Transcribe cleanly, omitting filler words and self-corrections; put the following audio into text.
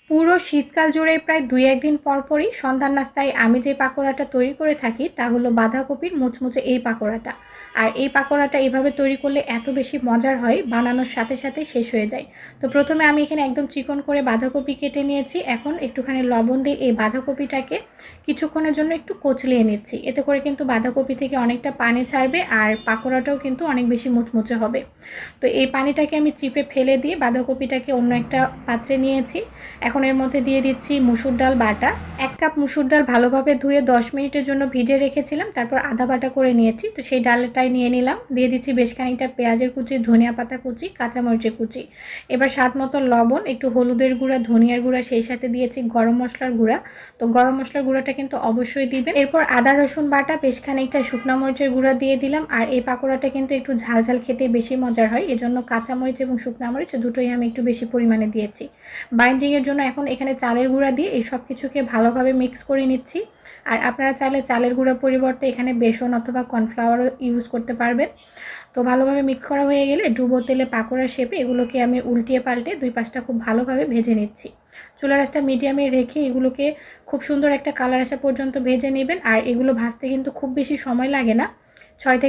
পুরো শীতকাল জুড়ে প্রায় ২-১ দিন পরই সন্ধ্যার নাস্তায় আমি যে পাকোড়াটা তৈরি করে থাকি তা হলো বাঁধাকপির মুচমুচে এই পাকোড়াটা। আর এই পাকোড়াটা এভাবে তৈরি করলে এত বেশি মজার হয়, বানানোর সাথে সাথে শেষ হয়ে যায়। তো প্রথমে আমি এখানে একদম চিকন করে বাঁধাকপি কেটে নিয়েছি। এখন একটুখানি লবণ দিয়ে এই বাঁধাকপিটাকে কিছুক্ষণের জন্য একটু কচলিয়ে নিচ্ছি। এতে করে কিন্তু বাঁধাকপি থেকে অনেকটা পানি ছাড়বে আর পাকোড়াটাও কিন্তু অনেক বেশি মুচমুচে হবে। তো এই পানিটাকে আমি চিপে ফেলে দিয়ে বাঁধাকপিটাকে অন্য একটা পাত্রে নিয়েছি। এখন এর মধ্যে দিয়ে দিচ্ছি মুসুর ডাল বাটা। ১ কাপ মুসুর ডাল ভালোভাবে ধুয়ে ১০ মিনিটের জন্য ভিজে রেখেছিলাম, তারপর আধা বাটা করে নিয়েছি। তো সেই ডালটাই নিয়ে নিলাম। দিয়ে দিচ্ছি বেশ খানিকটা পেঁয়াজের কুচি, ধনিয়া পাতা কুচি, কাঁচামরিচের কুচি। এবার স্বাদ মতো লবণ, একটু হলুদের গুঁড়া, ধনিয়ার গুঁড়া, সেই সাথে দিয়েছি গরম মশলার গুঁড়া। তো গরম মশলার গুঁড়াটা কিন্তু অবশ্যই দিবেন। এরপর আদা রসুন বাটা, বেশ খানিকটা শুকনো মরিচের গুঁড়া দিয়ে দিলাম। আর এই পাকোড়াটা কিন্তু একটু ঝাল ঝাল খেতে বেশি মজার হয়, এজন্য কাঁচামরিচ এবং শুকনো মরিচ দুটোই আমি একটু বেশি পরিমাণে দিয়েছি বাইন্ডিংয়ের জন্য। এখন এখানে চালের গুঁড়া দিয়ে এই সব কিছুকে ভালোভাবে মিক্স করে নিচ্ছি। আর আপনারা চাইলে চালের গুঁড়ার পরিবর্তে এখানে বেসন অথবা কর্নফ্লাওয়ারও ইউজ করতে পারবেন। তো ভালোভাবে মিক্স করা হয়ে গেলে ডুবো তেলে পাকোড়া শেপে এগুলোকে আমি উল্টিয়ে পাল্টে দুই পাশটা খুব ভালোভাবে ভেজে নিচ্ছি। চুলার আঁচটা মিডিয়ামে রেখে এগুলোকে খুব সুন্দর একটা কালার আসা পর্যন্ত ভেজে নেবেন। আর এগুলো ভাজতে কিন্তু খুব বেশি সময় লাগে না, ৬ থেকে